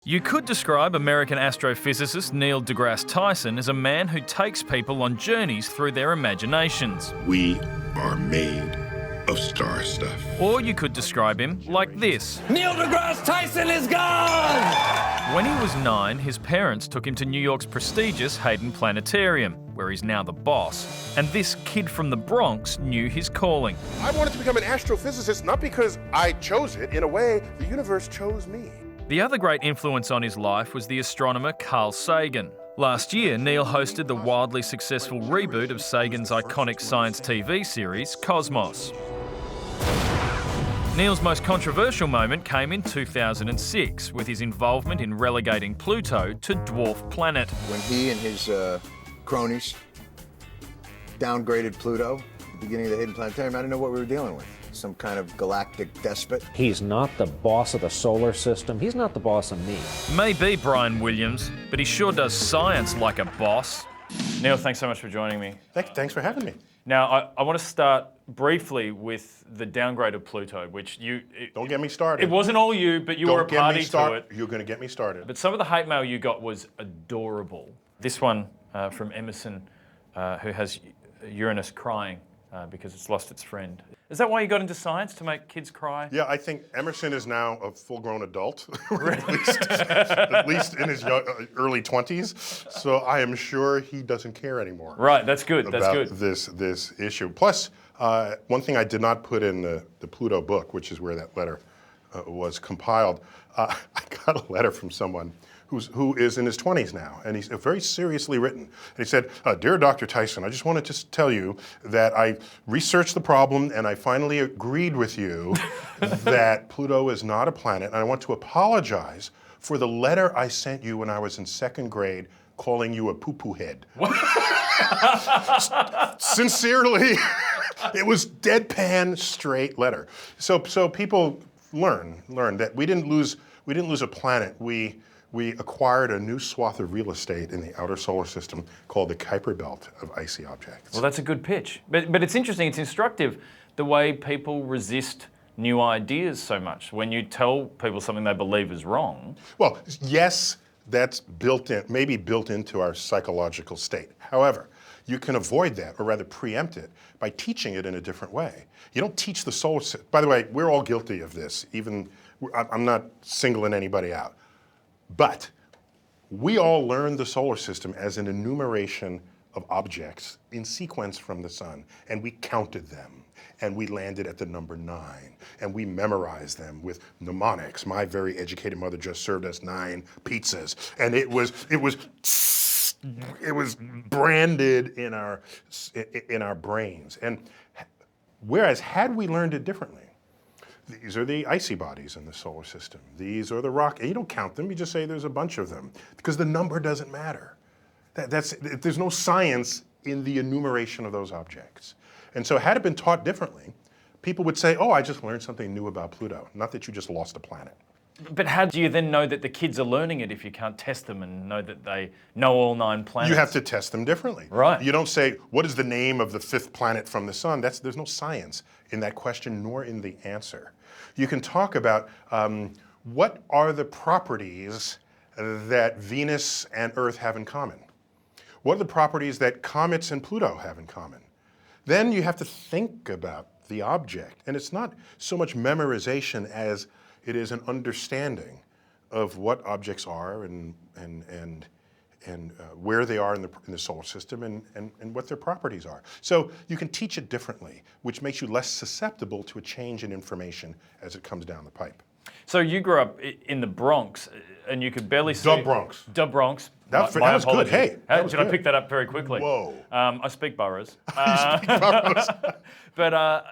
You could describe American astrophysicist Neil Degrasse Tyson as a man who takes people on journeys through their imaginations. We are made of star stuff. Or you could describe him like this. Neil Degrasse Tyson is gone! When he was 9, his parents took him to New York's prestigious Hayden Planetarium, where he's now the boss. And this kid from the Bronx knew his calling. I wanted to become an astrophysicist not because I chose it. In a way, the universe chose me. The other great influence on his life was the astronomer Carl Sagan. Last year, Neil hosted the wildly successful reboot of Sagan's iconic science TV series, Cosmos. Neil's most controversial moment came in 2006 with his involvement in relegating Pluto to dwarf planet. When he and his cronies downgraded Pluto at the beginning of the Hayden Planetarium, I didn't know what we were dealing with. Some kind of galactic despot. He's not the boss of the solar system. He's not the boss of me. Maybe Brian Williams, but he sure does science like a boss. Neil, thanks so much for joining me. Thanks for having me. Now, I want to start briefly with the downgrade of Pluto, which Don't get me started. It wasn't all you, but you were a party to it. You're going to get me started. But some of the hate mail you got was adorable. This one from Emerson, who has Uranus crying because it's lost its friend. Is that why you got into science, to make kids cry? Yeah, I think Emerson is now a full-grown adult, at least in his early 20s. So I am sure he doesn't care anymore. Right, that's good. That's about good. This issue. Plus, one thing I did not put in the Pluto book, which is where that letter was compiled. I got a letter from someone who is in his 20s now, and he's very seriously written. And he said, "Dear Dr. Tyson, I just wanted to tell you that I researched the problem and I finally agreed with you that Pluto is not a planet, and I want to apologize for the letter I sent you when I was in 2nd grade calling you a poo-poo head." Sincerely, it was deadpan straight letter. So people learn that we didn't lose a planet. We acquired a new swath of real estate in the outer solar system called the Kuiper Belt of icy objects. Well, that's a good pitch. But it's interesting, it's instructive, the way people resist new ideas so much. When you tell people something they believe is wrong. Well, yes, that's maybe built into our psychological state. However, you can avoid that, or rather preempt it, by teaching it in a different way. You don't teach the solar system. By the way, we're all guilty of this. I'm not singling anybody out. But we all learned the solar system as an enumeration of objects in sequence from the sun, and we counted them, and we landed at the number 9, and we memorized them with mnemonics. My very educated mother just served us 9 pizzas, and it was branded in our brains. And whereas had we learned it differently, these are the icy bodies in the solar system. These are the rock. And you don't count them. You just say there's a bunch of them because the number doesn't matter. There's no science in the enumeration of those objects. And so had it been taught differently, people would say, "Oh, I just learned something new about Pluto." Not that you just lost a planet. But how do you then know that the kids are learning it if you can't test them and know that they know all 9 planets? You have to test them differently. Right. You don't say, "What is the name of the 5th planet from the sun?" There's no science in that question nor in the answer. You can talk about what are the properties that Venus and Earth have in common? What are the properties that comets and Pluto have in common? Then you have to think about the object. And it's not so much memorization as it is an understanding of what objects are and where they are in the solar system and what their properties are. So you can teach it differently, which makes you less susceptible to a change in information as it comes down the pipe. So you grew up in the Bronx, and you could barely see... The Bronx. The Bronx. That My was apologies. good. Hey, that was Did I good. pick that up very quickly? Whoa. I speak boroughs. You speak boroughs. But...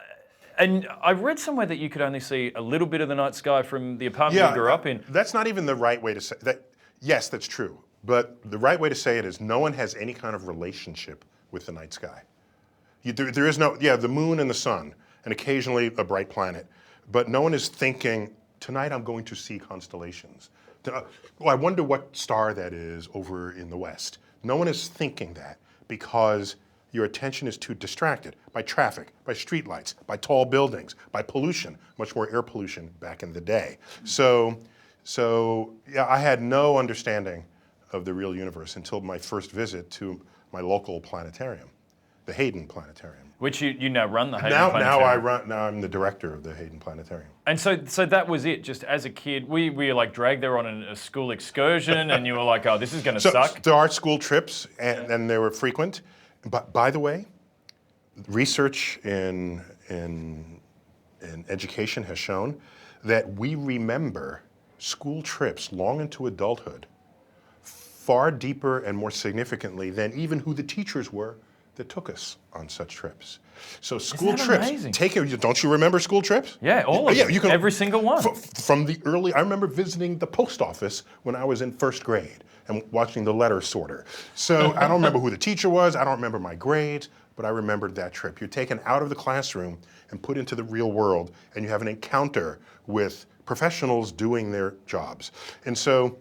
and I read somewhere that you could only see a little bit of the night sky from the apartment you grew up in. That's not even the right way to say that. Yes, that's true. But the right way to say it is no one has any kind of relationship with the night sky. There is no, the moon and the sun, and occasionally a bright planet. But no one is thinking, tonight I'm going to see constellations. I wonder what star that is over in the west. No one is thinking that because your attention is too distracted by traffic, by streetlights, by tall buildings, by pollution, much more air pollution back in the day. So So yeah, I had no understanding of the real universe until my first visit to my local planetarium, the Hayden Planetarium. Which you now run the Hayden Now Planetarium. now I'm the director of the Hayden Planetarium. And so that was it. Just as a kid, we were like dragged there on a school excursion, and you were like, "Oh, this is going to suck." There are school trips, and they were frequent. But by the way, research in education has shown that we remember school trips long into adulthood far deeper and more significantly than even who the teachers were that took us on such trips. So school trips, amazing? don't you remember school trips? Yeah, all of them. You can, Every single one. From the early, I remember visiting the post office when I was in first grade and watching the letter sorter. So I don't remember who the teacher was, I don't remember my grades, but I remembered that trip. You're taken out of the classroom and put into the real world, and you have an encounter with professionals doing their jobs. And so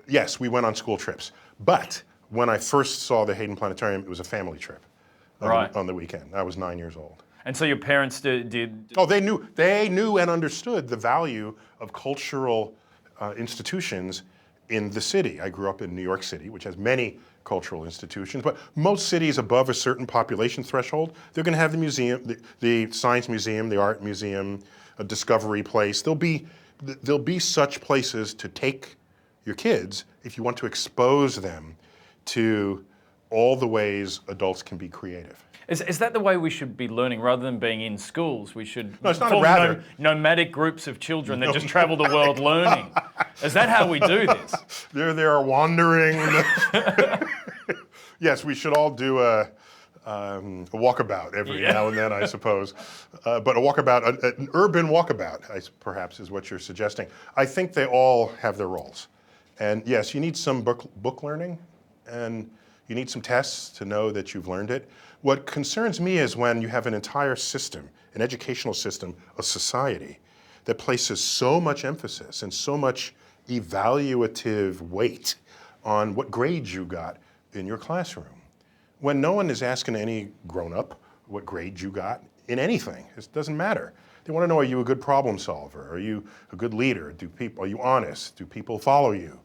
yes, we went on school trips. But when I first saw the Hayden Planetarium, it was a family trip on the weekend. I was 9 years old. And so your parents did. Oh, they knew and understood the value of cultural institutions in the city. I grew up in New York City, which has many cultural institutions, but most cities above a certain population threshold, they're going to have the museum, the science museum, the art museum, a discovery place. There'll be such places to take your kids if you want to expose them to all the ways adults can be creative. Is that the way we should be learning rather than being in schools? We should No, it's not a form rather. nomadic groups of children that just travel the world learning. Is that how we do this? They are wandering. Yes, we should all do a walkabout every now and then, I suppose. But a walkabout, an urban walkabout, perhaps, is what you're suggesting. I think they all have their roles. And yes, you need some book learning, and you need some tests to know that you've learned it. What concerns me is when you have an entire system, an educational system, a society, that places so much emphasis and so much evaluative weight on what grades you got in your classroom, when no one is asking any grown-up what grade you got in anything. It doesn't matter. They want to know, are you a good problem solver? Are you a good leader? Are you honest? Do people follow you?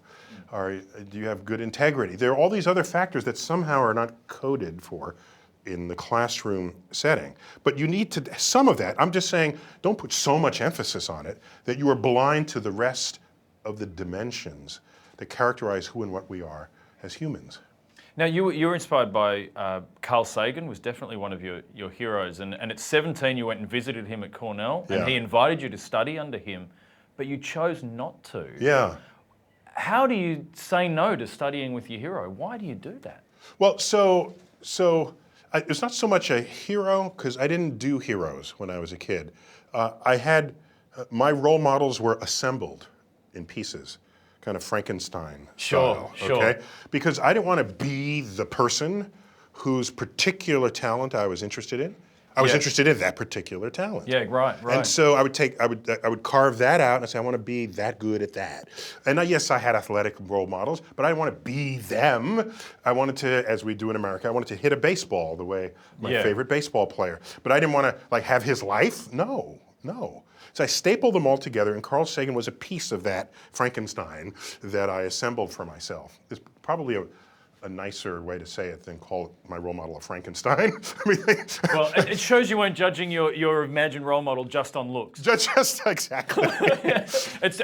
Do you have good integrity? There are all these other factors that somehow are not coded for in the classroom setting. But you need to, some of that, I'm just saying, don't put so much emphasis on it that you are blind to the rest of the dimensions that characterize who and what we are as humans. Now, you were inspired by Carl Sagan, was definitely one of your heroes. And at 17, you went and visited him at Cornell, and he invited you to study under him, but you chose not to. Yeah. How do you say no to studying with your hero? Why do you do that? Well, so it's not so much a hero, because I didn't do heroes when I was a kid. I had, my role models were assembled in pieces, kind of Frankenstein style, okay? Because I didn't want to be the person whose particular talent I was interested in. I was interested in that particular talent. Yeah, right. And so I would carve that out and say, I want to be that good at that. And yes, I had athletic role models, but I didn't want to be them. I wanted to, as we do in America, I wanted to hit a baseball the way my favorite baseball player. But I didn't want to have his life. No. So I stapled them all together, and Carl Sagan was a piece of that Frankenstein that I assembled for myself. It's probably a nicer way to say it than call my role model a Frankenstein. Well, it shows you weren't judging your imagined role model just on looks. Just exactly.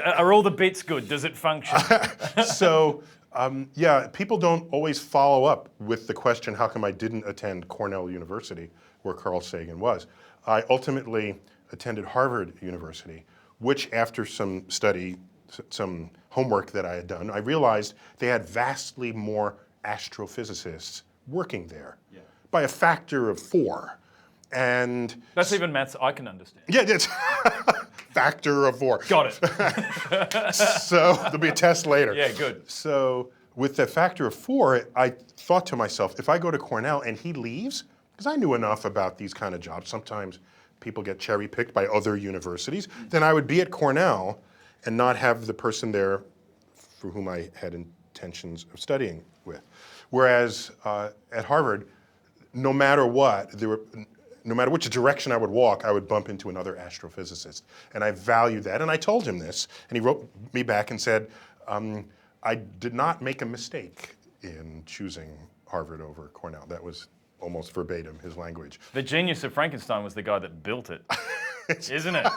Are all the bits good? Does it function? So, people don't always follow up with the question, how come I didn't attend Cornell University, where Carl Sagan was? I ultimately attended Harvard University, which after some study, some homework that I had done, I realized they had vastly more astrophysicists working there by a factor of 4. And that's even maths I can understand. Yeah, it's factor of 4. Got it. So there'll be a test later. Yeah, good. So with the factor of 4, I thought to myself, if I go to Cornell and he leaves, because I knew enough about these kind of jobs, sometimes people get cherry-picked by other universities, then I would be at Cornell and not have the person there for whom I had intentions of studying with. Whereas at Harvard, no matter what, no matter which direction I would walk, I would bump into another astrophysicist. And I valued that. And I told him this. And he wrote me back and said, I did not make a mistake in choosing Harvard over Cornell. That was almost verbatim his language. The genius of Frankenstein was the guy that built it, isn't it?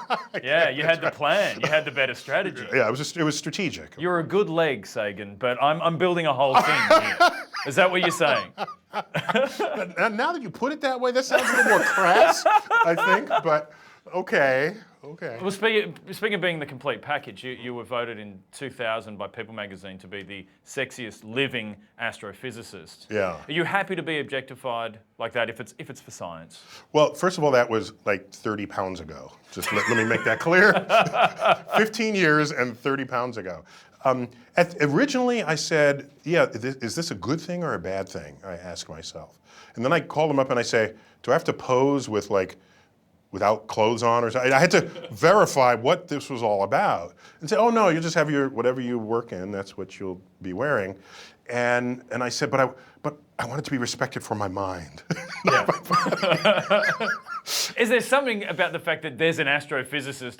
Yeah, you had the plan. You had the better strategy. Yeah, it was strategic. You're a good leg, Sagan, but I'm building a whole thing here. Is that what you're saying? Now that you put it that way, that sounds a little more crass, I think, but okay. Well, speaking of being the complete package, you were voted in 2000 by People magazine to be the sexiest living astrophysicist. Yeah. Are you happy to be objectified like that if it's for science? Well, first of all, that was like 30 pounds ago. Just let me make that clear. 15 years and 30 pounds ago. Originally, I said, yeah, is this a good thing or a bad thing? I asked myself. And then I called him up and I say, do I have to pose with without clothes on or something? I had to verify what this was all about and say, oh no, you just have whatever you work in, that's what you'll be wearing. And I said, but I want it to be respected for my mind. Yeah. Is there something about the fact that there's an astrophysicist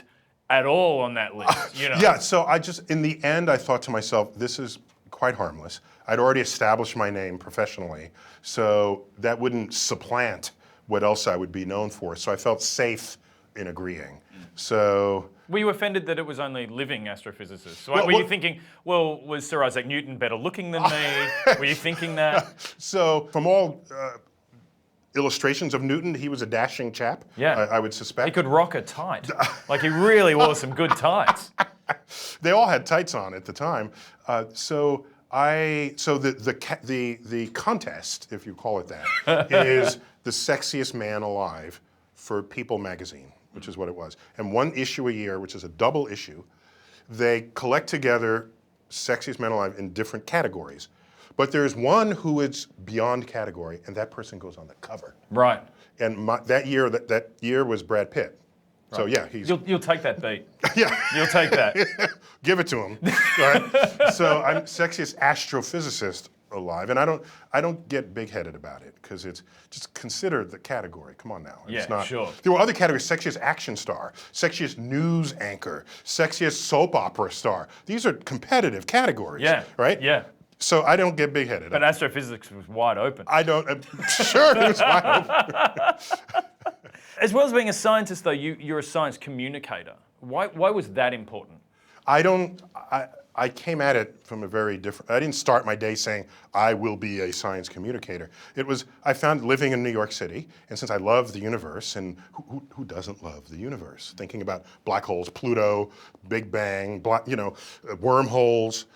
at all on that list? You know? Yeah, so in the end, I thought to myself, this is quite harmless. I'd already established my name professionally, so that wouldn't supplant what else I would be known for. So I felt safe in agreeing. So. Were you offended that it was only living astrophysicists? Were you thinking, well, was Sir Isaac Newton better looking than me? Were you thinking that? So from all illustrations of Newton, he was a dashing chap, yeah. I would suspect. He could rock a tight. Like he really wore some good tights. They all had tights on at the time. So the contest, if you call it that, is the sexiest man alive for People magazine, which is what it was. And one issue a year, which is a double issue, they collect together sexiest men alive in different categories. But there's one who is beyond category, and that person goes on the cover. Right. And that year was Brad Pitt. Right. So yeah, You'll take that beat. Yeah. You'll take that. Give it to him. Right? So I'm sexiest astrophysicist alive, and I don't get big-headed about it because it's just consider the category. Come on now. Yeah, it's not, sure. There were other categories: sexiest action star, sexiest news anchor, sexiest soap opera star. These are competitive categories. Yeah. Right. Yeah. So I don't get big-headed. But astrophysics was wide open. I don't. Sure, it was wide open. As well as being a scientist, though, you're a science communicator. Why was that important? I came at it from a very different. I didn't start my day saying I will be a science communicator. I found living in New York City, and since I love the universe, and who doesn't love the universe? Thinking about black holes, Pluto, Big Bang, wormholes,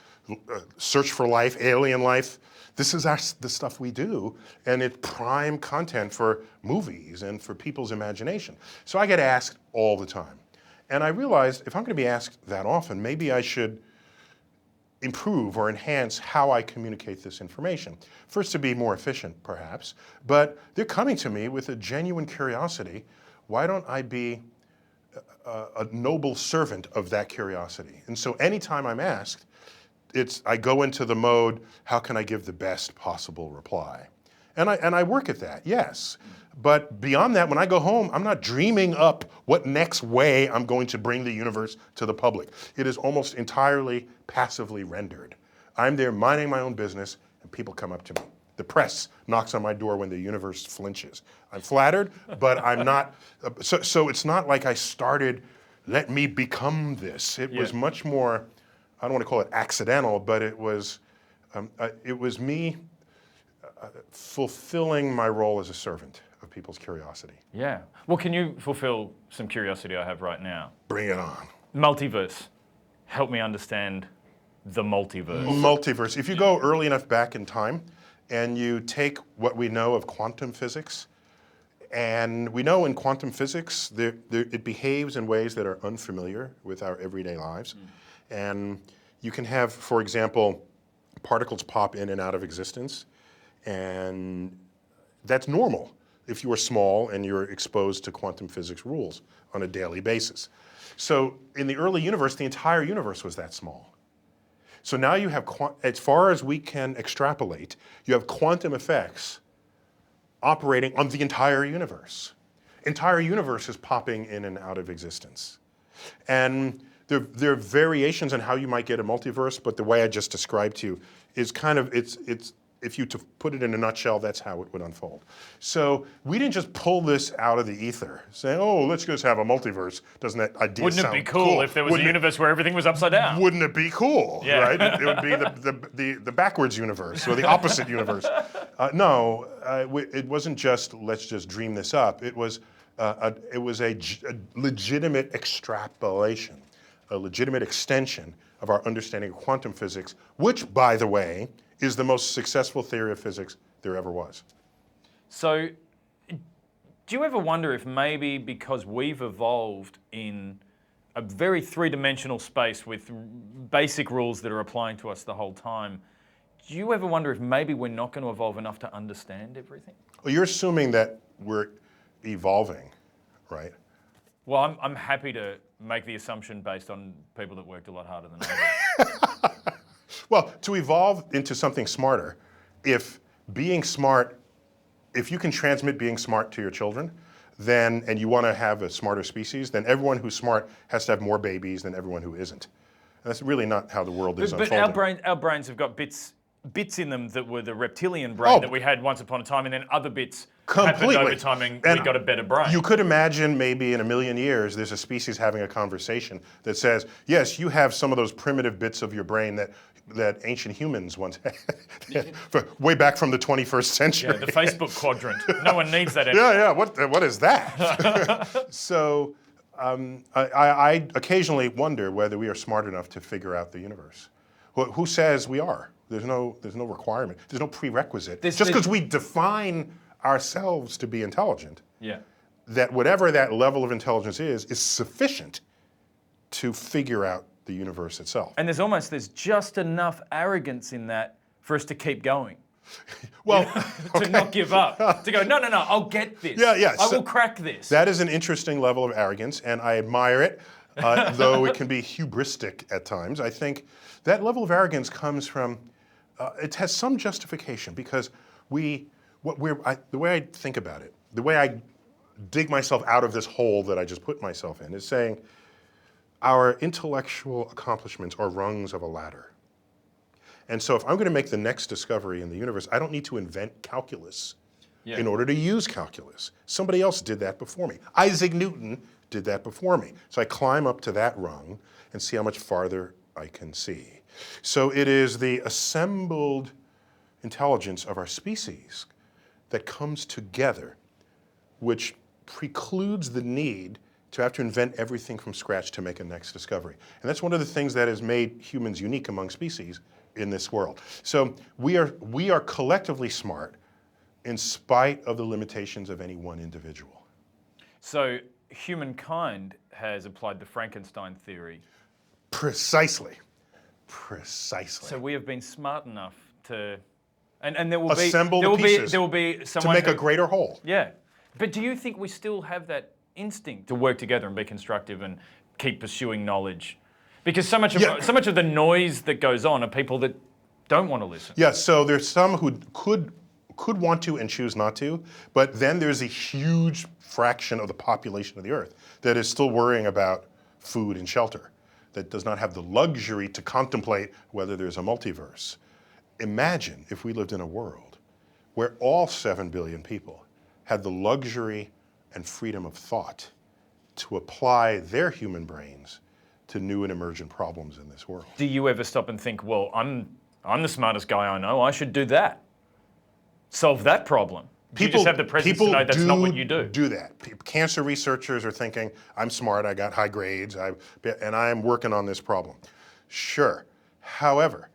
search for life, alien life. This is the stuff we do, and it's prime content for movies and for people's imagination. So I get asked all the time. And I realized if I'm going to be asked that often, maybe I should improve or enhance how I communicate this information. First, to be more efficient, perhaps, but they're coming to me with a genuine curiosity. Why don't I be a noble servant of that curiosity? And so anytime I'm asked, I go into the mode, how can I give the best possible reply? And I work at that, yes. But beyond that, when I go home, I'm not dreaming up what next way I'm going to bring the universe to the public. It is almost entirely passively rendered. I'm there minding my own business, and people come up to me. The press knocks on my door when the universe flinches. I'm flattered, but I'm not. So it's not like I started, let me become this. It was much more, I don't want to call it accidental, but it was me fulfilling my role as a servant of people's curiosity. Yeah. Well, can you fulfill some curiosity I have right now? Bring it on. Multiverse. Help me understand the multiverse. Multiverse. If you go early enough back in time and you take what we know of quantum physics, and we know in quantum physics it behaves in ways that are unfamiliar with our everyday lives. And you can have, for example, particles pop in and out of existence, and that's normal if you are small and you're exposed to quantum physics rules on a daily basis. So in the early universe, the entire universe was that small. So now you have, as far as we can extrapolate, you have quantum effects operating on the entire universe. entire universes popping in and out of existence. And there are variations on how you might get a multiverse, but the way I just described to you is kind of, it's if you to put it in a nutshell, that's how it would unfold. So we didn't just pull this out of the ether, saying, oh, let's just have a multiverse. Doesn't that idea Wouldn't sound it be cool if there was a universe where everything was upside down? Wouldn't it be cool, Yeah. right? It would be the backwards universe or the opposite universe. No, it wasn't just let's just dream this up. It was a legitimate extrapolation, a legitimate extension of our understanding of quantum physics, which, by the way, is the most successful theory of physics there ever was. So, do you ever wonder if maybe because we've evolved in a very three-dimensional space with basic rules that are applying to us the whole time, do you ever wonder if maybe we're not going to evolve enough to understand everything? Well, you're assuming that we're evolving, right? Well, I'm happy to make the assumption based on people that worked a lot harder than I did. Well, to evolve into something smarter, if you can transmit being smart to your children, then, and you want to have a smarter species, then everyone who's smart has to have more babies than everyone who isn't. And that's really not how the world is unfolding. But our brains have got bits in them that were the reptilian brain that we had once upon a time, and then other bits happened over time and we got a better brain. You could imagine maybe in a million years there's a species having a conversation that says, yes, you have some of those primitive bits of your brain that ancient humans once had, way back from the 21st century. Yeah, the Facebook quadrant. No one needs that anymore. Yeah, what is that? So I occasionally wonder whether we are smart enough to figure out the universe. Who says we are? There's no requirement. There's no prerequisite. Just because we define ourselves to be intelligent, that whatever that level of intelligence is sufficient to figure out the universe itself. And there's just enough arrogance in that for us to keep going. Well, to not give up. To go, no, I'll get this. Yeah. I will crack this. That is an interesting level of arrogance, and I admire it, though it can be hubristic at times. I think that level of arrogance comes from, it has some justification because the way I think about it, the way I dig myself out of this hole that I just put myself in is saying, our intellectual accomplishments are rungs of a ladder. And so if I'm going to make the next discovery in the universe, I don't need to invent calculus in order to use calculus. Somebody else did that before me. Isaac Newton did that before me. So I climb up to that rung and see how much farther I can see. So it is the assembled intelligence of our species that comes together, which precludes the need to have to invent everything from scratch to make a next discovery. And that's one of the things that has made humans unique among species in this world. So we are collectively smart in spite of the limitations of any one individual. So humankind has applied the Frankenstein theory. Precisely. So we have been smart enough to, and there will assemble be, the pieces there will be someone to make a greater whole. Yeah. But do you think we still have that instinct to work together and be constructive and keep pursuing knowledge? Because so much of the noise that goes on are people that don't want to listen. Yeah, so there's some who could want to and choose not to, but then there's a huge fraction of the population of the Earth that is still worrying about food and shelter, that does not have the luxury to contemplate whether there's a multiverse. Imagine if we lived in a world where all 7 billion people had the luxury and freedom of thought to apply their human brains to new and emergent problems in this world. Do you ever stop and think, well, I'm the smartest guy I know, I should do that? Solve that problem. You just have the presence to know that's not what you do. Do that. Cancer researchers are thinking, I'm smart, I got high grades, and I'm working on this problem. Sure. However,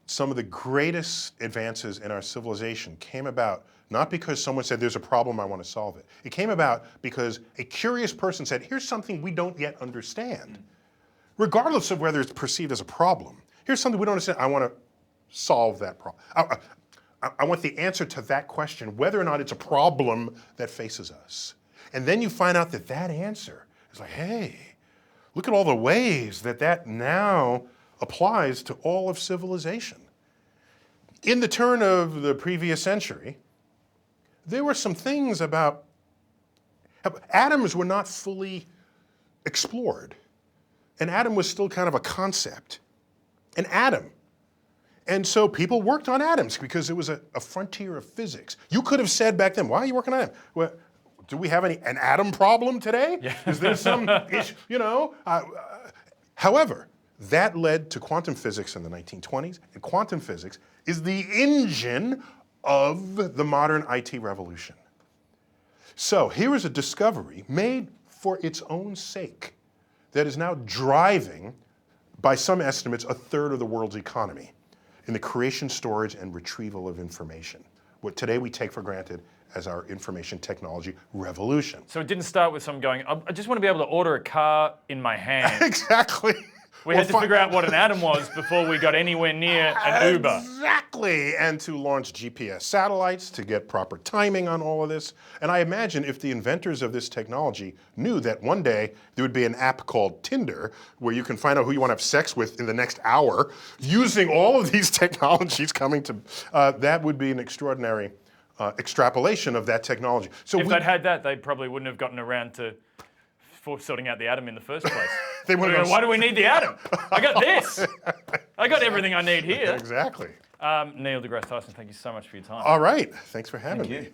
some of the greatest advances in our civilization came about not because someone said, there's a problem, I want to solve it. It came about because a curious person said, here's something we don't yet understand. Regardless of whether it's perceived as a problem. Here's something we don't understand, I want to solve that problem. I want the answer to that question, whether or not it's a problem that faces us. And then you find out that that answer is like, hey, look at all the ways that that now applies to all of civilization. In the turn of the previous century, there were some things about Atoms were not fully explored. An atom was still kind of a concept. An atom. And so people worked on atoms because it was a frontier of physics. You could have said back then, why are you working on atoms? Well, do we have an atom problem today? Yeah. Is there some issue, however, that led to quantum physics in the 1920s, and quantum physics is the engine of the modern IT revolution. So here is a discovery made for its own sake that is now driving, by some estimates, a third of the world's economy in the creation, storage, and retrieval of information. What today we take for granted as our information technology revolution. So it didn't start with someone going, I just want to be able to order a car in my hand. Exactly. We had to figure out what an atom was before we got anywhere near an Uber. Exactly, and to launch GPS satellites to get proper timing on all of this. And I imagine if the inventors of this technology knew that one day there would be an app called Tinder where you can find out who you want to have sex with in the next hour using all of these technologies coming to, that would be an extraordinary extrapolation of that technology. So if they'd had that, they probably wouldn't have gotten around to sorting out the atom in the first place. They would have Why do we need the atom? I got this. I got everything I need here. Exactly. Neil deGrasse Tyson, thank you so much for your time. All right. Thanks for having me.